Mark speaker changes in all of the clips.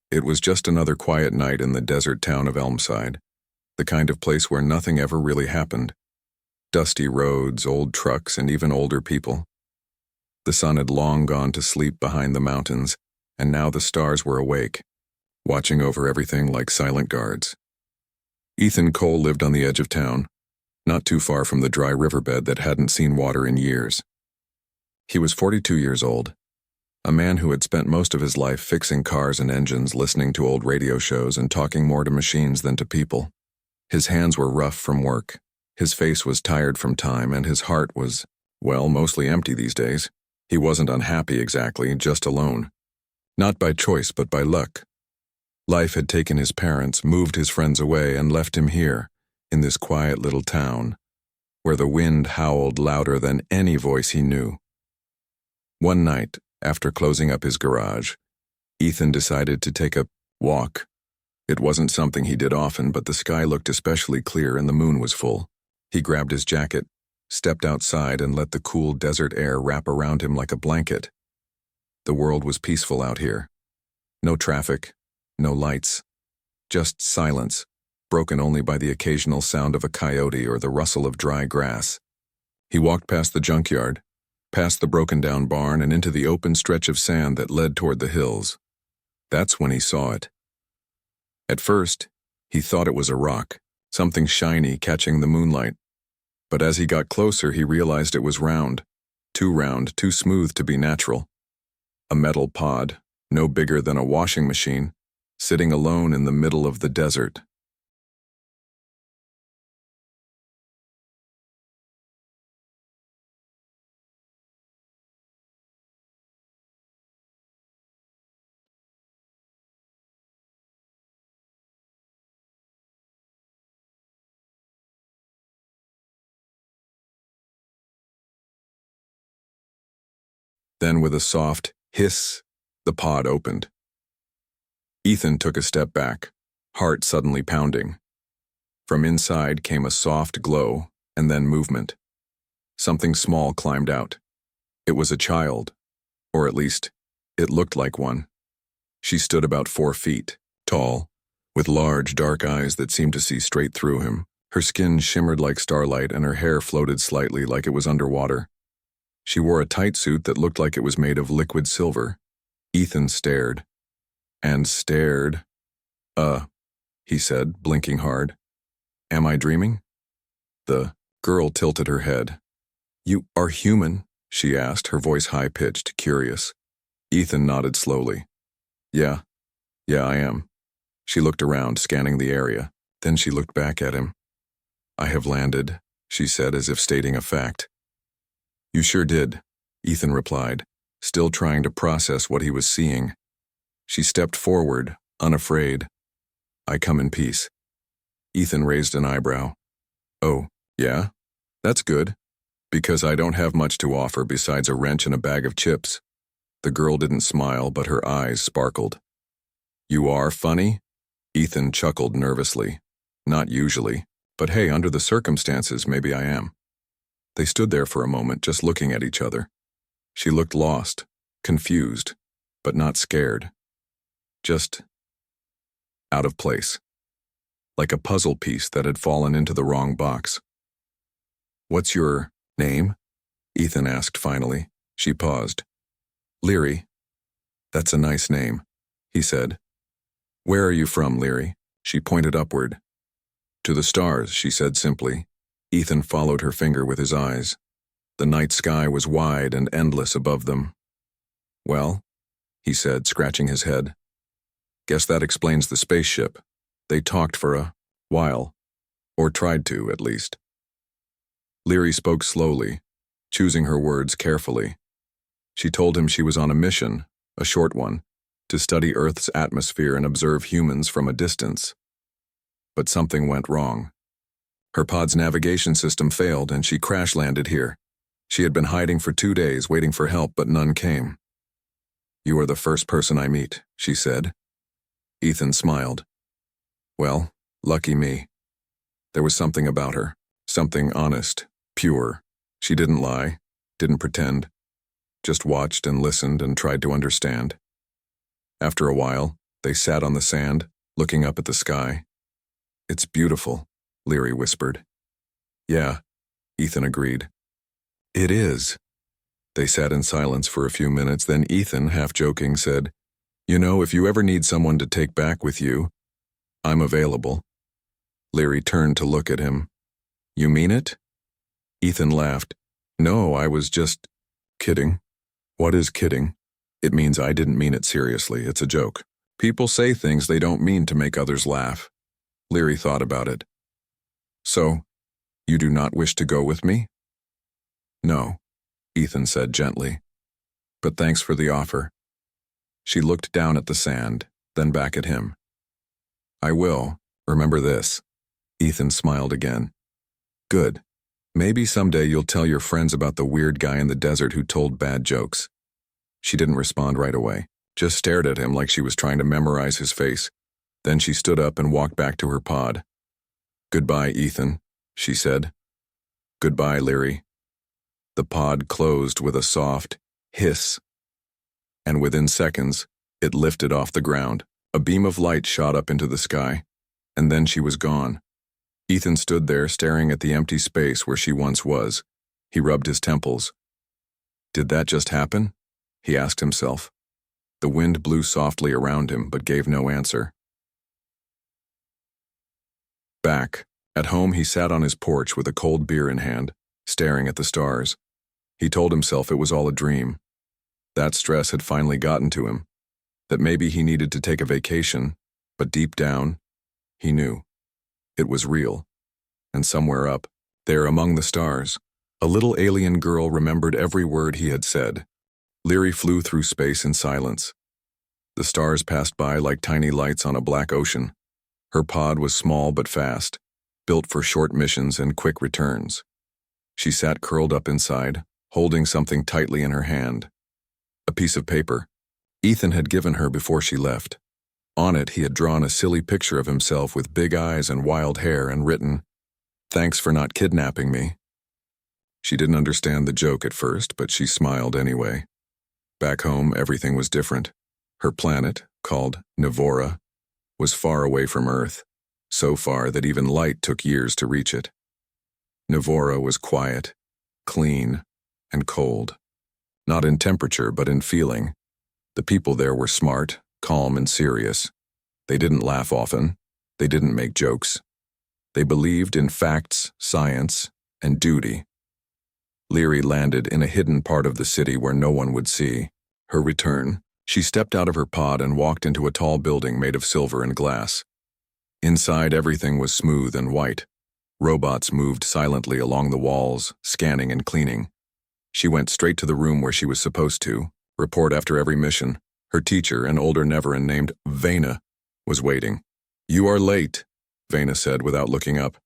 Speaker 1: It was just another quiet night in the desert town of Elmside, the kind of place where nothing ever really happened. Dusty roads, old trucks, and even older people. The sun had long gone to sleep behind the mountains, and now the stars were awake, watching over everything like silent guards. Ethan Cole lived on the edge of town, not too far from the dry riverbed that hadn't seen water in years. He was 42 years old, a man who had spent most of his life fixing cars and engines, listening to old radio shows and talking more to machines than to people. His hands were rough from work, his face was tired from time, and his heart was, well, mostly empty these days. He wasn't unhappy exactly, just alone. Not by choice, but by luck. Life had taken his parents, moved his friends away, and left him here, in this quiet little town, where the wind howled louder than any voice he knew. One night, after closing up his garage, Ethan decided to take a walk. It wasn't something he did often, but the sky looked especially clear and the moon was full. He grabbed his jacket, stepped outside, and let the cool desert air wrap around him like a blanket. The world was peaceful out here. No traffic, no lights, just silence, broken only by the occasional sound of a coyote or the rustle of dry grass. He walked past the junkyard, past the broken-down barn, and into the open stretch of sand that led toward the hills. That's when he saw it. At first, he thought it was a rock, something shiny catching the moonlight. But as he got closer, he realized it was round, too smooth to be natural. A metal pod, no bigger than a washing machine, sitting alone in the middle of the desert. Then with a soft hiss, the pod opened. Ethan took a step back, heart suddenly pounding. From inside came a soft glow, and then movement. Something small climbed out. It was a child, or at least, it looked like one. She stood about 4 feet, tall, with large dark eyes that seemed to see straight through him. Her skin shimmered like starlight and her hair floated slightly like it was underwater. She wore a tight suit that looked like it was made of liquid silver. Ethan stared. And stared. He said, blinking hard. Am I dreaming? The girl tilted her head. You are human? She asked, her voice high-pitched, curious. Ethan nodded slowly. Yeah, I am. She looked around, scanning the area. Then she looked back at him. I have landed, she said, as if stating a fact. You sure did, Ethan replied, still trying to process what he was seeing. She stepped forward, unafraid. I come in peace. Ethan raised an eyebrow. Oh, yeah? That's good. Because I don't have much to offer besides a wrench and a bag of chips. The girl didn't smile, but her eyes sparkled. You are funny? Ethan chuckled nervously. Not usually, but hey, under the circumstances, maybe I am. They stood there for a moment, just looking at each other. She looked lost, confused, but not scared. Just out of place. Like a puzzle piece that had fallen into the wrong box. What's your name? Ethan asked finally. She paused. Leary. That's a nice name, he said. Where are you from, Leary? She pointed upward. To the stars, she said simply. Ethan followed her finger with his eyes. The night sky was wide and endless above them. Well, he said, scratching his head. Guess that explains the spaceship. They talked for a while. Or tried to, at least. Leary spoke slowly, choosing her words carefully. She told him she was on a mission, a short one, to study Earth's atmosphere and observe humans from a distance. But something went wrong. Her pod's navigation system failed and she crash-landed here. She had been hiding for 2 days, waiting for help, but none came. You are the first person I meet, she said. Ethan smiled. Well, lucky me. There was something about her, something honest, pure. She didn't lie, didn't pretend, just watched and listened and tried to understand. After a while, They sat on the sand, looking up at the sky. "It's beautiful," Leary whispered. "Yeah," Ethan agreed. "It is." They sat in silence for a few minutes, then Ethan, half joking, said, "You know, if you ever need someone to take back with you, I'm available." Leary turned to look at him. "You mean it?" Ethan laughed. "No, I was just kidding." "What is kidding?" "It means I didn't mean it seriously. It's a joke. People say things they don't mean to make others laugh." Leary thought about it. "So, you do not wish to go with me?" "No," Ethan said gently. "But thanks for the offer." She looked down at the sand, then back at him. "I will. Remember this." Ethan smiled again. "Good. Maybe someday you'll tell your friends about the weird guy in the desert who told bad jokes." She didn't respond right away, just stared at him like she was trying to memorize his face. Then she stood up and walked back to her pod. "Goodbye, Ethan," she said. "Goodbye, Leary." The pod closed with a soft hiss, and within seconds, it lifted off the ground. A beam of light shot up into the sky, and then she was gone. Ethan stood there staring at the empty space where she once was. He rubbed his temples. Did that just happen? He asked himself. The wind blew softly around him but gave no answer. Back. At home, he sat on his porch with a cold beer in hand, staring at the stars. He told himself it was all a dream. That stress had finally gotten to him. That maybe he needed to take a vacation, but deep down, he knew. It was real. And somewhere up, there among the stars, a little alien girl remembered every word he had said. Leary flew through space in silence. The stars passed by like tiny lights on a black ocean. Her pod was small but fast, built for short missions and quick returns. She sat curled up inside, holding something tightly in her hand. A piece of paper Ethan had given her before she left. On it, he had drawn a silly picture of himself with big eyes and wild hair and written, "Thanks for not kidnapping me." She didn't understand the joke at first, but she smiled anyway. Back home, everything was different. Her planet, called Nivora, was far away from Earth, so far that even light took years to reach it. Nivora was quiet, clean, and cold. Not in temperature, but in feeling. The people there were smart, calm, and serious. They didn't laugh often. They didn't make jokes. They believed in facts, science, and duty. Leary landed in a hidden part of the city where no one would see. Her return, she stepped out of her pod and walked into a tall building made of silver and glass. Inside, everything was smooth and white. Robots moved silently along the walls, scanning and cleaning. She went straight to the room where she was supposed to, report after every mission. Her teacher, an older Neveran named Vena, was waiting. "You are late," Vena said without looking up.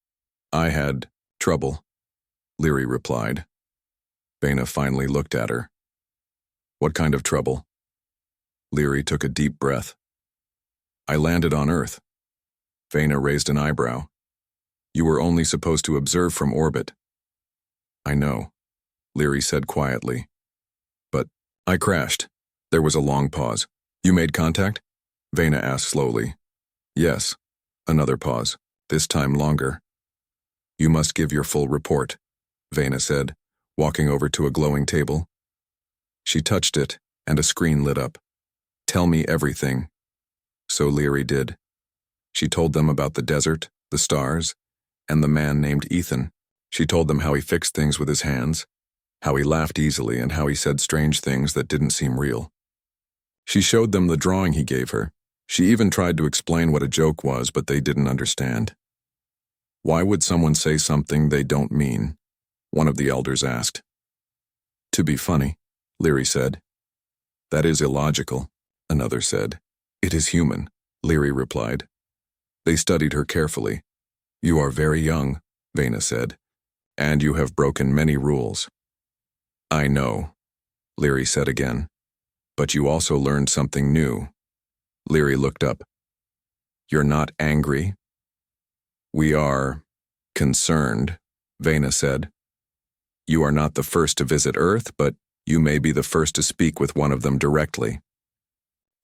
Speaker 1: "I had trouble," Leary replied. Vena finally looked at her. "What kind of trouble?" Leary took a deep breath. "I landed on Earth." Vena raised an eyebrow. "You were only supposed to observe from orbit." "I know," Leary said quietly. "But I crashed." There was a long pause. "You made contact?" Vena asked slowly. "Yes." Another pause, this time longer. "You must give your full report," Vena said, walking over to a glowing table. She touched it, and a screen lit up. "Tell me everything." So Leary did. She told them about the desert, the stars, and the man named Ethan. She told them how he fixed things with his hands, how he laughed easily, and how he said strange things that didn't seem real. She showed them the drawing he gave her. She even tried to explain what a joke was, but they didn't understand. "Why would someone say something they don't mean?" one of the elders asked. "To be funny," Leary said. "That is illogical," another said. "It is human," Leary replied. They studied her carefully. "You are very young," Vena said, "and you have broken many rules." "I know," Leary said again. "But you also learned something new." Leary looked up. "You're not angry?" "We are concerned," Vena said. "You are not the first to visit Earth, but you may be the first to speak with one of them directly."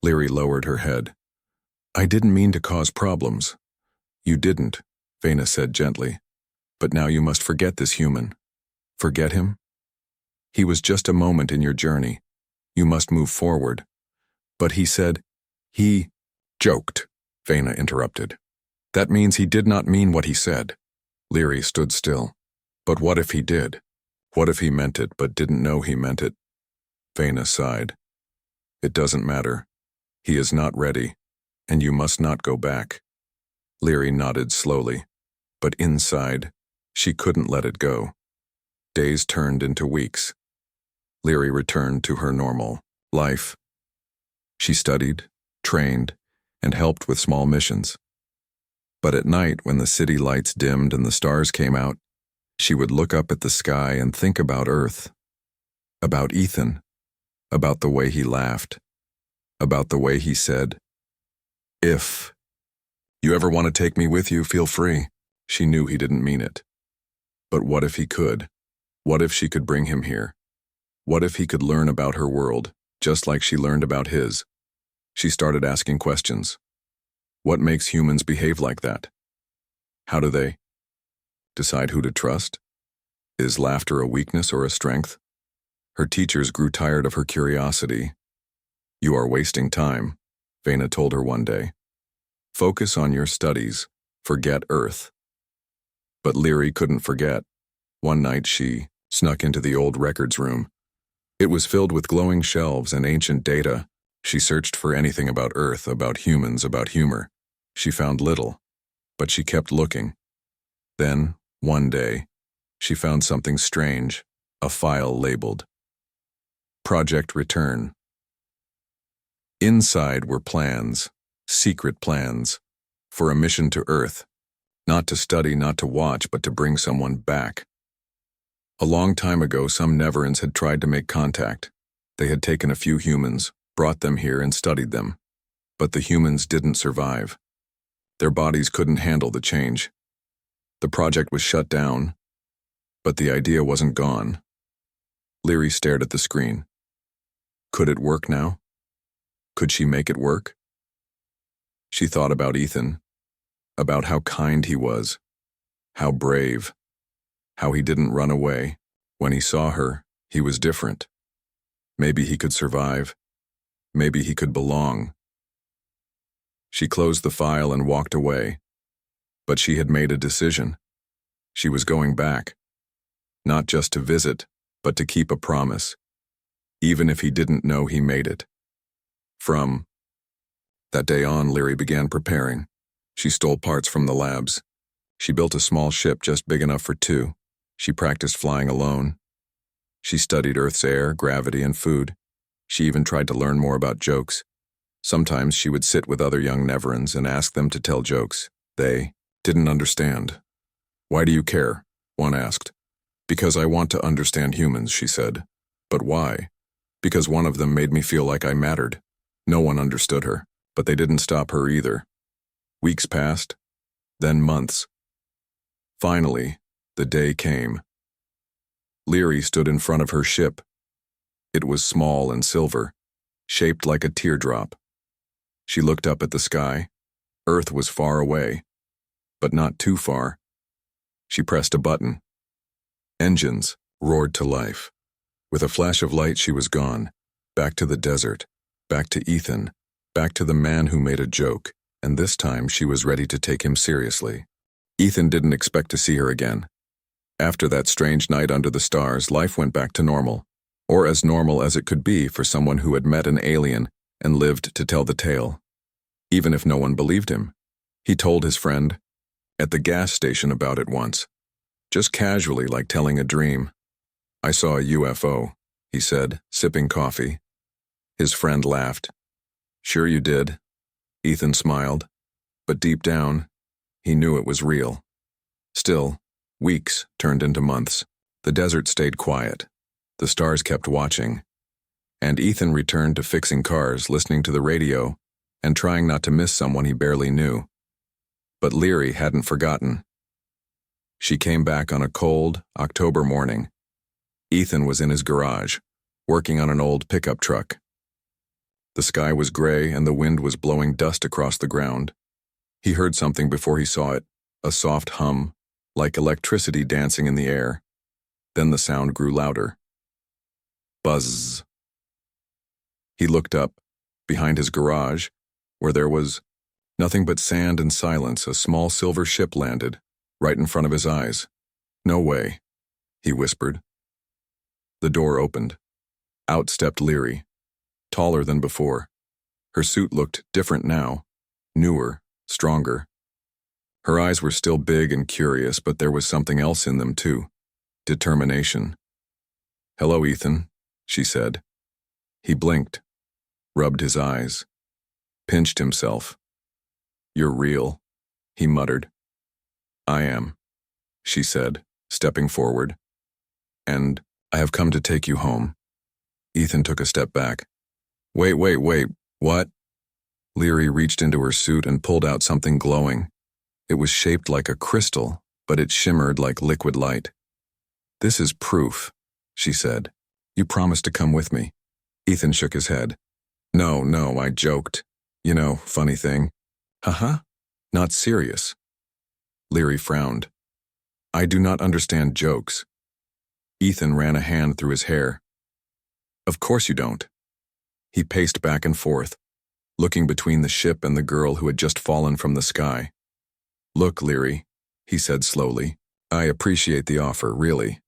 Speaker 1: Leary lowered her head. I didn't mean to cause problems. You didn't, Vena said gently. But now you must forget this human. Forget him? He was just a moment in your journey. You must move forward. But he said, he joked, Vena interrupted. That means he did not mean what he said. Leary stood still. But what if he did? What if he meant it but didn't know he meant it? Vena sighed. It doesn't matter. He is not ready, and you must not go back. Leary nodded slowly, but inside, she couldn't let it go. Days turned into weeks. Leary returned to her normal life. She studied, trained, and helped with small missions. But at night, when the city lights dimmed and the stars came out, she would look up at the sky and think about Earth, about Ethan, about the way he laughed, about the way he said, "If you ever want to take me with you, feel free." She knew he didn't mean it. But what if he could? What if she could bring him here? What if he could learn about her world, just like she learned about his? She started asking questions. What makes humans behave like that? How do they decide who to trust? Is laughter a weakness or a strength? Her teachers grew tired of her curiosity. You are wasting time, Vena told her one day. Focus on your studies. Forget Earth. But Leary couldn't forget. One night she snuck into the old records room. It was filled with glowing shelves and ancient data. She searched for anything about Earth, about humans, about humor. She found little, but she kept looking. Then, one day, she found something strange, a file labeled Project Return. Inside were plans, secret plans, for a mission to Earth. Not to study, not to watch, but to bring someone back. A long time ago, some Neverans had tried to make contact. They had taken a few humans, brought them here and studied them. But the humans didn't survive. Their bodies couldn't handle the change. The project was shut down, but the idea wasn't gone. Leary stared at the screen. Could it work now? Could she make it work? She thought about Ethan, about how kind he was, how brave, how he didn't run away. When he saw her, he was different. Maybe he could survive. Maybe he could belong. She closed the file and walked away. But she had made a decision. She was going back. Not just to visit, but to keep a promise. Even if he didn't know he made it. From that day on, Leary began preparing. She stole parts from the labs. She built a small ship just big enough for two. She practiced flying alone. She studied Earth's air, gravity, and food. She even tried to learn more about jokes. Sometimes she would sit with other young Neverans and ask them to tell jokes. They didn't understand. Why do you care? One asked. Because I want to understand humans, she said. But why? Because one of them made me feel like I mattered. No one understood her, but they didn't stop her either. Weeks passed, then months. Finally, the day came. Leary stood in front of her ship. It was small and silver, shaped like a teardrop. She looked up at the sky. Earth was far away, but not too far. She pressed a button. Engines roared to life. With a flash of light, she was gone. Back to the desert, back to Ethan, back to the man who made a joke, and this time she was ready to take him seriously. Ethan didn't expect to see her again. After that strange night under the stars, life went back to normal, or as normal as it could be for someone who had met an alien and lived to tell the tale. Even if no one believed him. He told his friend at the gas station about it once, just casually, like telling a dream. I saw a UFO, he said, sipping coffee. His friend laughed. Sure you did. Ethan smiled, but deep down, he knew it was real. Still, weeks turned into months. The desert stayed quiet. The stars kept watching. And Ethan returned to fixing cars, listening to the radio, and trying not to miss someone he barely knew. But Leary hadn't forgotten. She came back on a cold October morning. Ethan was in his garage, working on an old pickup truck. The sky was gray and the wind was blowing dust across the ground. He heard something before he saw it, a soft hum, like electricity dancing in the air. Then the sound grew louder. Buzz. He looked up, behind his garage, where there was nothing but sand and silence. A small silver ship landed, right in front of his eyes. "No way," he whispered. The door opened. Out stepped Leary, taller than before. Her suit looked different now, newer, stronger. Her eyes were still big and curious, but there was something else in them too. Determination. "Hello, Ethan," she said. He blinked, rubbed his eyes, pinched himself. "You're real," he muttered. "I am," she said, stepping forward. "And I have come to take you home." Ethan took a step back. Wait, what?" Leary reached into her suit and pulled out something glowing. It was shaped like a crystal, but it shimmered like liquid light. "This is proof," she said. "You promised to come with me." Ethan shook his head. No, I joked. You know, funny thing." "Haha, not serious." Leary frowned. "I do not understand jokes." Ethan ran a hand through his hair. "Of course you don't." He paced back and forth, looking between the ship and the girl who had just fallen from the sky. "Look, Leary," he said slowly, "I appreciate the offer, really.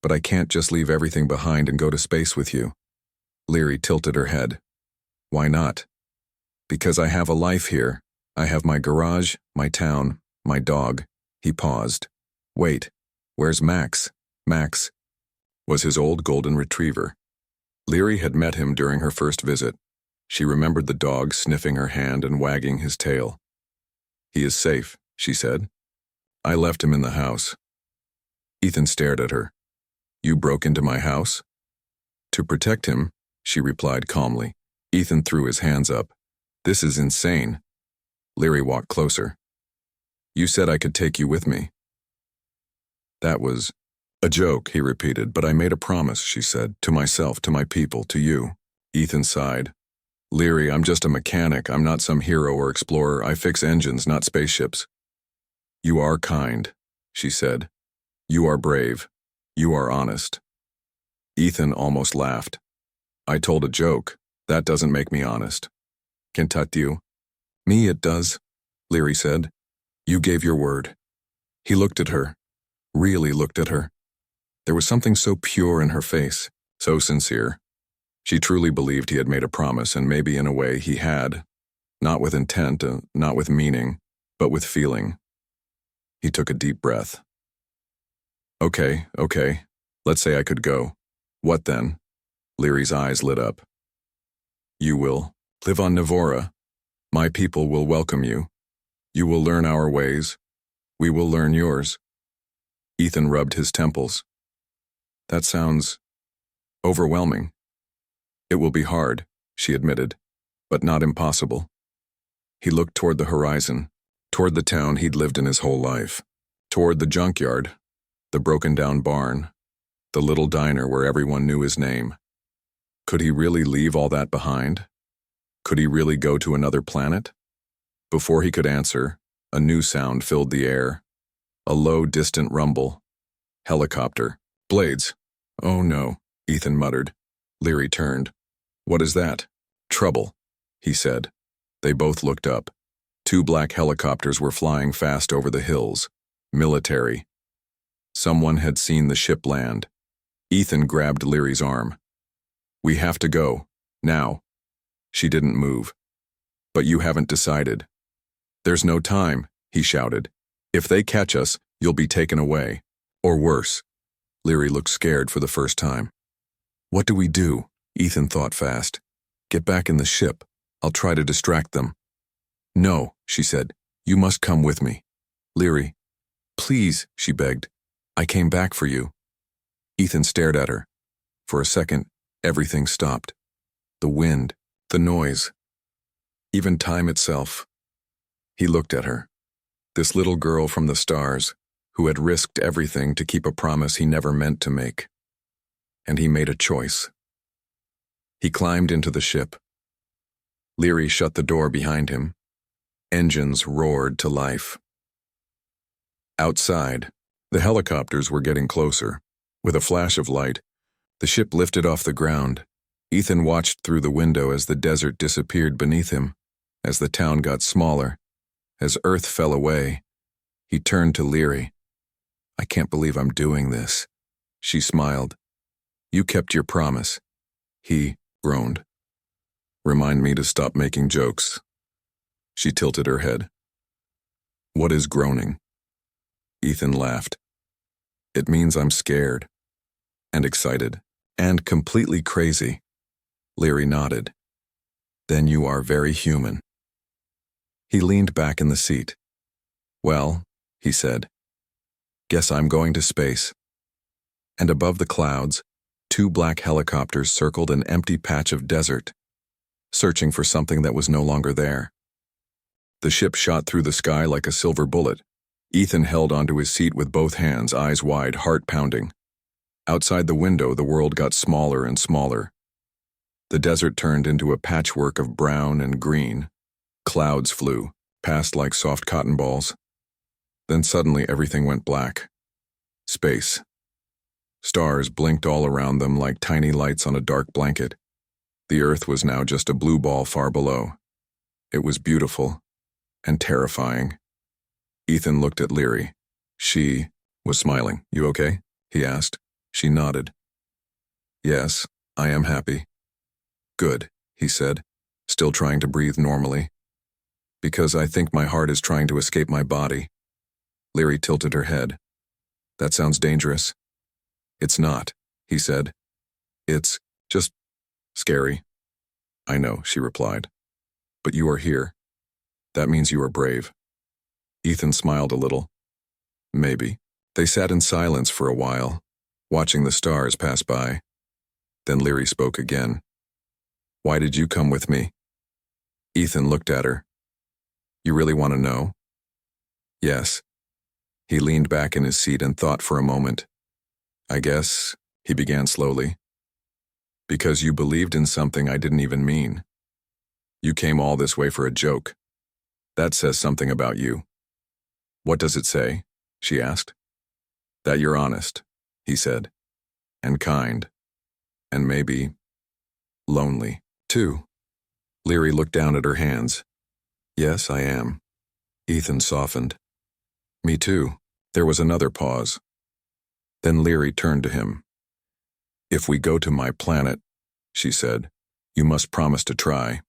Speaker 1: But I can't just leave everything behind and go to space with you." Leary tilted her head. "Why not?" "Because I have a life here. I have my garage, my town, my dog." He paused. "Wait, where's Max?" Max was his old golden retriever. Leary had met him during her first visit. She remembered the dog sniffing her hand and wagging his tail. "He is safe," she said. "I left him in the house." Ethan stared at her. "You broke into my house?" "To protect him," she replied calmly. Ethan threw his hands up. "This is insane." Leary walked closer. "You said I could take you with me." "That was a joke," he repeated, "but I made a promise," she said, "to myself, to my people, to you." Ethan sighed. "Leary, I'm just a mechanic. I'm not some hero or explorer. I fix engines, not spaceships." "You are kind," she said. "You are brave. You are honest." Ethan almost laughed. "I told a joke. That doesn't make me honest." "Can't you?" "Me it does," Leary said. "You gave your word." He looked at her, really looked at her. There was something so pure in her face, so sincere. She truly believed he had made a promise, and maybe in a way he had, not with intent, not with meaning, but with feeling. He took a deep breath. Okay, let's say I could go. What then?" Leary's eyes lit up. "You will live on Navora. My people will welcome you. You will learn our ways. We will learn yours." Ethan rubbed his temples. "That sounds overwhelming." "It will be hard," she admitted, "but not impossible." He looked toward the horizon, toward the town he'd lived in his whole life, toward the junkyard, the broken-down barn, the little diner where everyone knew his name. Could he really leave all that behind? Could he really go to another planet? Before he could answer, a new sound filled the air. A low, distant rumble. Helicopter. "Blades." "Oh no," Ethan muttered. Leary turned. "What is that?" "Trouble," he said. They both looked up. 2 black helicopters were flying fast over the hills. Military. Someone had seen the ship land. Ethan grabbed Leary's arm. "We have to go. Now." She didn't move. "But you haven't decided." "There's no time," he shouted. "If they catch us, you'll be taken away. Or worse." Leary looked scared for the first time. "What do we do?" Ethan thought fast. "Get back in the ship. I'll try to distract them." "No," she said. "You must come with me." "Leary." "Please," she begged. "I came back for you." Ethan stared at her. For a second, everything stopped. The wind, the noise, even time itself. He looked at her. This little girl from the stars, who had risked everything to keep a promise he never meant to make. And he made a choice. He climbed into the ship. Leary shut the door behind him. Engines roared to life. Outside, the helicopters were getting closer. With a flash of light, the ship lifted off the ground. Ethan watched through the window as the desert disappeared beneath him, as the town got smaller, as Earth fell away. He turned to Leary. "I can't believe I'm doing this." She smiled. "You kept your promise." He groaned. "Remind me to stop making jokes." She tilted her head. "What is groaning?" Ethan laughed. "It means I'm scared, and excited, and completely crazy." Leary nodded. "Then you are very human." He leaned back in the seat. "Well," he said, "guess I'm going to space." And above the clouds, 2 black helicopters circled an empty patch of desert, searching for something that was no longer there. The ship shot through the sky like a silver bullet. Ethan held onto his seat with both hands, eyes wide, heart pounding. Outside the window, the world got smaller and smaller. The desert turned into a patchwork of brown and green. Clouds flew, past like soft cotton balls. Then suddenly everything went black. Space. Stars blinked all around them like tiny lights on a dark blanket. The Earth was now just a blue ball far below. It was beautiful and terrifying. Ethan looked at Leary. She was smiling. "You okay?" he asked. She nodded. "Yes, I am happy." "Good," he said, still trying to breathe normally. "Because I think my heart is trying to escape my body." Leary tilted her head. "That sounds dangerous." "It's not," he said. "It's just scary." "I know," she replied. "But you are here. That means you are brave." Ethan smiled a little. "Maybe." They sat in silence for a while, watching the stars pass by. Then Leary spoke again. "Why did you come with me?" Ethan looked at her. "You really want to know?" "Yes." He leaned back in his seat and thought for a moment. "I guess," he began slowly, "because you believed in something I didn't even mean. You came all this way for a joke. That says something about you." "What does it say?" she asked. "That you're honest," he said, "and kind, and maybe lonely, too." Leary looked down at her hands. "Yes, I am." Ethan softened. "Me too." There was another pause. Then Leary turned to him. "If we go to my planet," she said, "you must promise to try,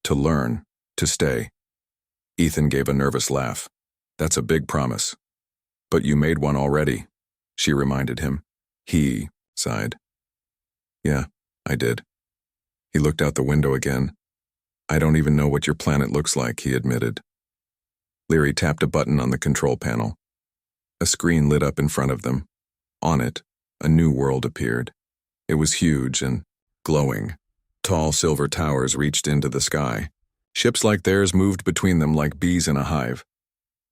Speaker 1: to learn, to stay." Ethan gave a nervous laugh. "That's a big promise." "But you made one already," she reminded him. He sighed. "Yeah, I did." He looked out the window again. "I don't even know what your planet looks like," he admitted. Leary tapped a button on the control panel. A screen lit up in front of them. On it, a new world appeared. It was huge and glowing. Tall silver towers reached into the sky. Ships like theirs moved between them like bees in a hive.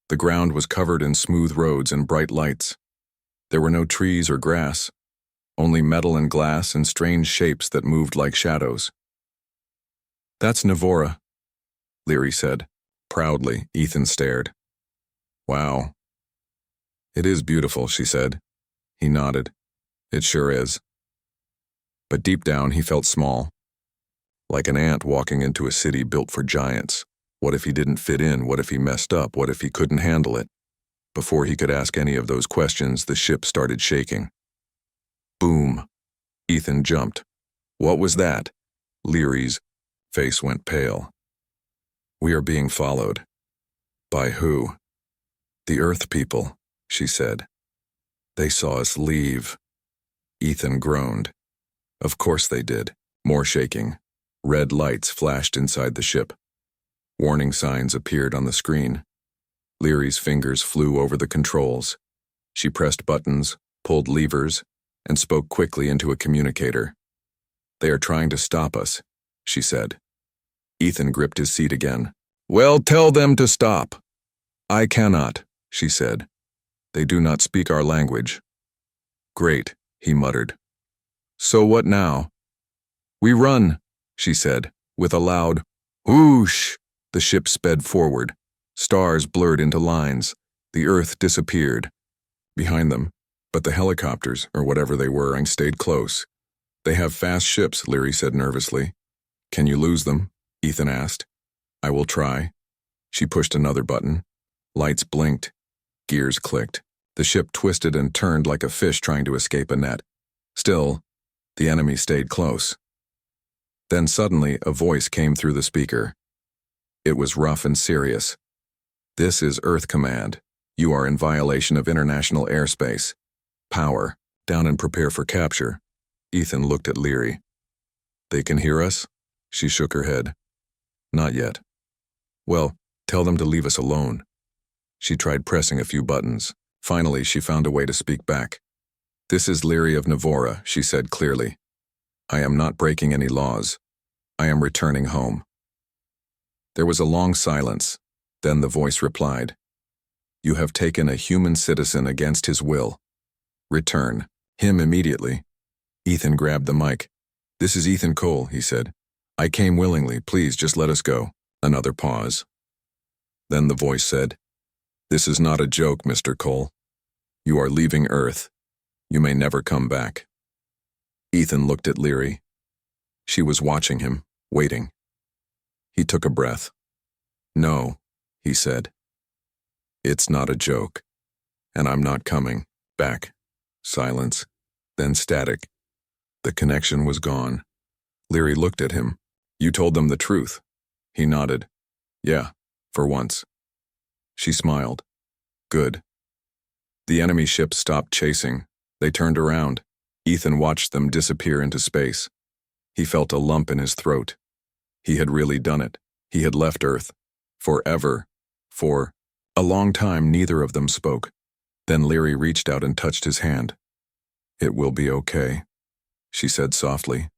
Speaker 1: The ground was covered in smooth roads and bright lights. There were no trees or grass, only metal and glass and strange shapes that moved like shadows. "That's Navora," Leary said. Proudly, Ethan stared. "Wow." "It is beautiful," she said. He nodded. "It sure is." But deep down he felt small. Like an ant walking into a city built for giants. What if he didn't fit in? What if he messed up? What if he couldn't handle it? Before he could ask any of those questions, the ship started shaking. Boom. Ethan jumped. "What was that?" Leary's face went pale. "We are being followed." "By who?" "The Earth people," she said. "They saw us leave." Ethan groaned. Of course they did. More shaking. Red lights flashed inside the ship. Warning signs appeared on the screen. Leary's fingers flew over the controls. She pressed buttons, pulled levers, and spoke quickly into a communicator. "They are trying to stop us," she said. Ethan gripped his seat again. "Well, tell them to stop." "I cannot," she said. "They do not speak our language." "Great," he muttered. "So what now?" "We run," she said, with a loud Whoosh! The ship sped forward. Stars blurred into lines. The Earth disappeared behind them, but the helicopters, or whatever they were, stayed close. They have fast ships, Leary said nervously. Can you lose them? Ethan asked. I will try. She pushed another button. Lights blinked. Gears clicked. The ship twisted and turned like a fish trying to escape a net. Still, the enemy stayed close. Then suddenly, a voice came through the speaker. It was rough and serious. This is Earth Command. You are in violation of international airspace. Power. Down and prepare for capture. Ethan looked at Leary. They can hear us? She shook her head. Not yet. Well, tell them to leave us alone. She tried pressing a few buttons. Finally, she found a way to speak back. This is Leary of Navora, she said clearly. I am not breaking any laws. I am returning home. There was a long silence. Then the voice replied. You have taken a human citizen against his will. Return. Him immediately. Ethan grabbed the mic. This is Ethan Cole, he said. I came willingly. Please just let us go. Another pause. Then the voice said, This is not a joke, Mr. Cole. You are leaving Earth. You may never come back. Ethan looked at Leary. She was watching him, waiting. He took a breath. No, he said. It's not a joke. And I'm not coming back. Silence. Then static. The connection was gone. Leary looked at him. You told them the truth. He nodded. Yeah, for once. She smiled. Good. The enemy ship stopped chasing. They turned around. Ethan watched them disappear into space. He felt a lump in his throat. He had really done it. He had left Earth. Forever. For a long time, neither of them spoke. Then Leary reached out and touched his hand. It will be okay, she said softly.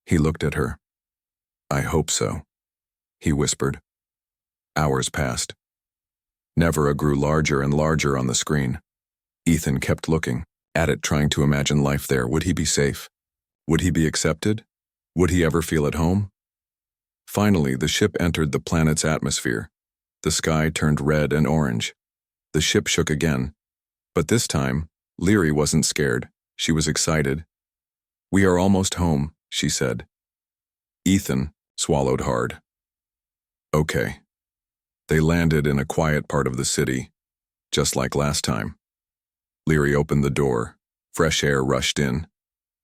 Speaker 1: He looked at her. I hope so, he whispered. Hours passed. Nevera grew larger and larger on the screen. Ethan kept looking at it, trying to imagine life there. Would he be safe? Would he be accepted? Would he ever feel at home? Finally, the ship entered the planet's atmosphere. The sky turned red and orange. The ship shook again. But this time, Leary wasn't scared. She was excited. We are almost home, she said. Ethan swallowed hard. Okay. They landed in a quiet part of the city, just like last time. Leary opened the door. Fresh air rushed in.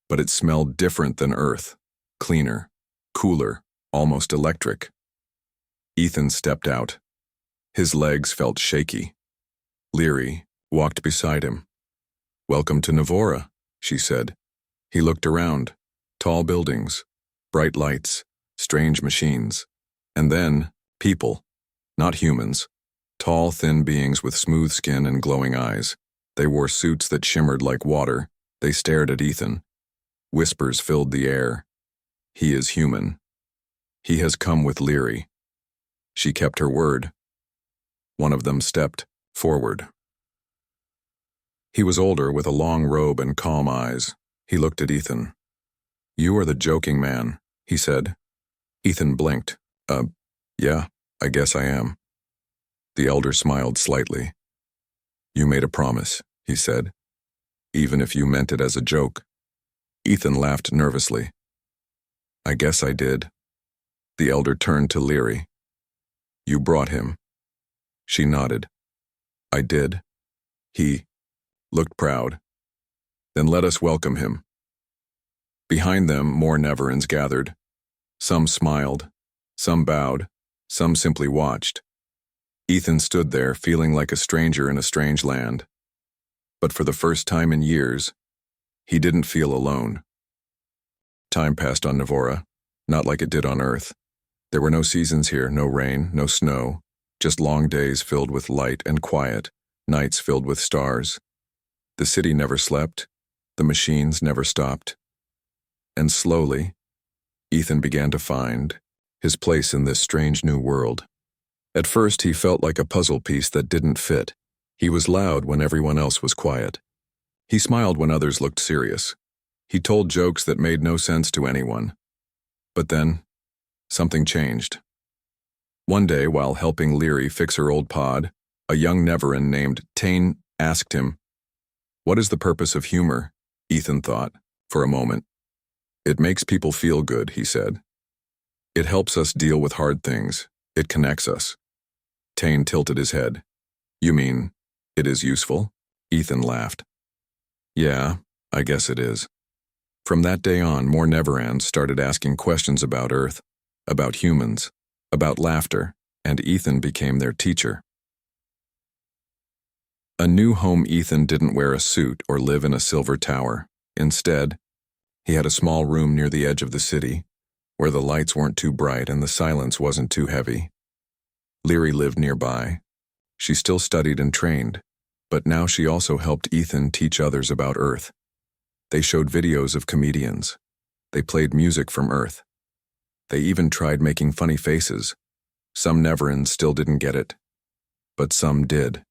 Speaker 1: But it smelled different than Earth. Cleaner, cooler, almost electric. Ethan stepped out. His legs felt shaky. Leary walked beside him. Welcome to Navora, she said. He looked around. Tall buildings, bright lights, strange machines. And then, people. Not humans. Tall, thin beings with smooth skin and glowing eyes. They wore suits that shimmered like water. They stared at Ethan. Whispers filled the air. He is human. He has come with Leary. She kept her word. One of them stepped forward. He was older, with a long robe and calm eyes. He looked at Ethan. You are the joking man, he said. Ethan blinked. Yeah, I guess I am. The elder smiled slightly. You made a promise, he said. Even if you meant it as a joke. Ethan laughed nervously. I guess I did. The elder turned to Leary. You brought him. She nodded. I did. He looked proud. Then let us welcome him. Behind them, more Neverans gathered. Some smiled, some bowed, some simply watched. Ethan stood there, feeling like a stranger in a strange land. But for the first time in years, he didn't feel alone. Time passed on Navora, not like it did on Earth. There were no seasons here, no rain, no snow, just long days filled with light and quiet, nights filled with stars. The city never slept, the machines never stopped. And slowly, Ethan began to find his place in this strange new world. At first, he felt like a puzzle piece that didn't fit. He was loud when everyone else was quiet. He smiled when others looked serious. He told jokes that made no sense to anyone. But then, something changed. One day, while helping Leary fix her old pod, a young Neveran named Tane asked him, "What is the purpose of humor?" Ethan thought, for a moment. "It makes people feel good," he said. "It helps us deal with hard things. It connects us." Tane tilted his head. "You mean, it is useful?" Ethan laughed. "Yeah, I guess it is." From that day on, more Neverans started asking questions about Earth, about humans, about laughter, and Ethan became their teacher. A new home. Ethan didn't wear a suit or live in a silver tower. Instead, he had a small room near the edge of the city, where the lights weren't too bright and the silence wasn't too heavy. Leary lived nearby. She still studied and trained, but now she also helped Ethan teach others about Earth. They showed videos of comedians. They played music from Earth. They even tried making funny faces. Some Neverans still didn't get it, but some did.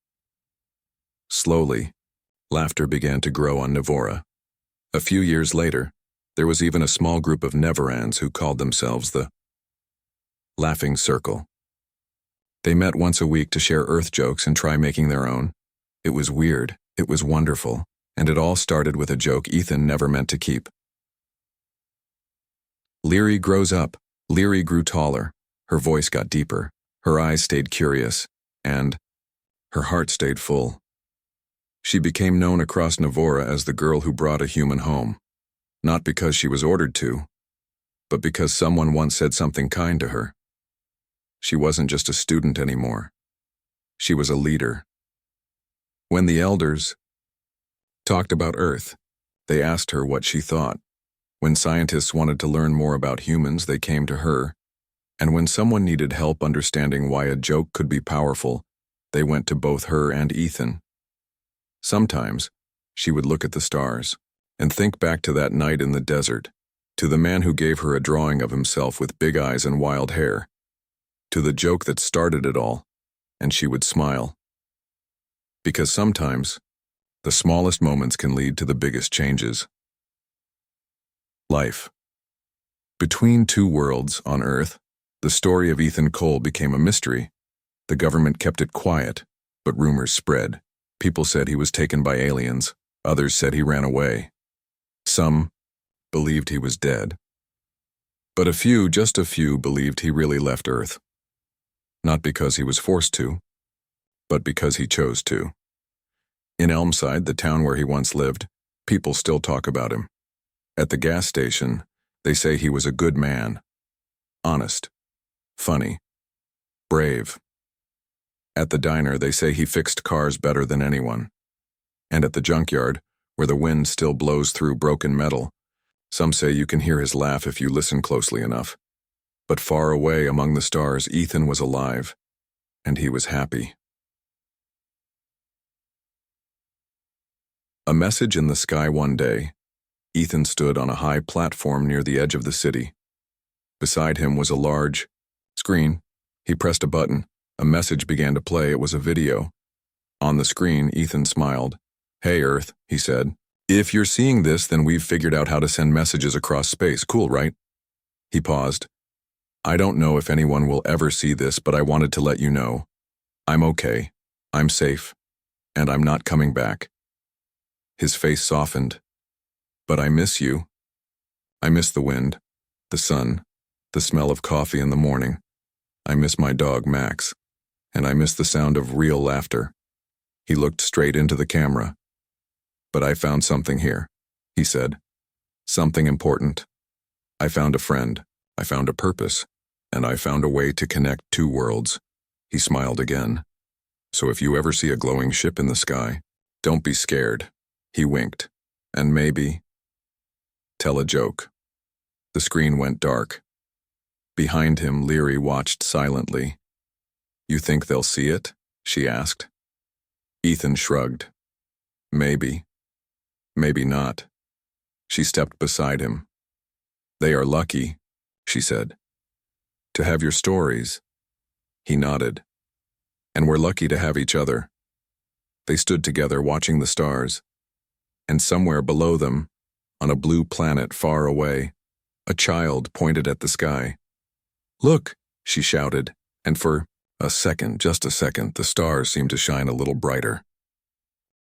Speaker 1: Slowly, laughter began to grow on Navora. A few years later, there was even a small group of Neverans who called themselves the Laughing Circle. They met once a week to share Earth jokes and try making their own. It was weird, it was wonderful, and it all started with a joke Ethan never meant to keep. Leary grows up. Leary grew taller. Her voice got deeper. Her eyes stayed curious, and her heart stayed full. She became known across Navora as the girl who brought a human home. Not because she was ordered to, but because someone once said something kind to her. She wasn't just a student anymore. She was a leader. When the elders talked about Earth, they asked her what she thought. When scientists wanted to learn more about humans, they came to her. And when someone needed help understanding why a joke could be powerful, they went to both her and Ethan. Sometimes, she would look at the stars and think back to that night in the desert, to the man who gave her a drawing of himself with big eyes and wild hair, to the joke that started it all, and she would smile. Because sometimes, the smallest moments can lead to the biggest changes. Life. Between two worlds on Earth, the story of Ethan Cole became a mystery. The government kept it quiet, but rumors spread. People said he was taken by aliens. Others said he ran away. Some believed he was dead. But just a few, believed he really left Earth. Not because he was forced to, but because he chose to. In Elmside, the town where he once lived, people still talk about him. At the gas station, they say he was a good man. Honest. Funny. Brave. At the diner, they say he fixed cars better than anyone. And at the junkyard, where the wind still blows through broken metal, some say you can hear his laugh if you listen closely enough. But far away among the stars, Ethan was alive, and he was happy. A message in the sky. One day, Ethan stood on a high platform near the edge of the city. Beside him was a large screen. He pressed a button. A message began to play. It was a video. On the screen, Ethan smiled. "Hey, Earth," he said. "If you're seeing this, then we've figured out how to send messages across space. Cool, right?" He paused. "I don't know if anyone will ever see this, but I wanted to let you know. I'm okay. I'm safe. And I'm not coming back." His face softened. "But I miss you. I miss the wind, the sun, the smell of coffee in the morning. I miss my dog, Max. And I miss the sound of real laughter." He looked straight into the camera. "But I found something here," he said. "Something important. I found a friend. I found a purpose. And I found a way to connect two worlds." He smiled again. "So if you ever see a glowing ship in the sky, don't be scared." He winked. "And maybe tell a joke." The screen went dark. Behind him, Leary watched silently. "You think they'll see it?" she asked. Ethan shrugged. "Maybe. Maybe not." She stepped beside him. "They are lucky," she said, "to have your stories." He nodded. "And we're lucky to have each other." They stood together watching the stars. And somewhere below them, on a blue planet far away, a child pointed at the sky. "Look," she shouted, And for a second, just a second, the stars seemed to shine a little brighter.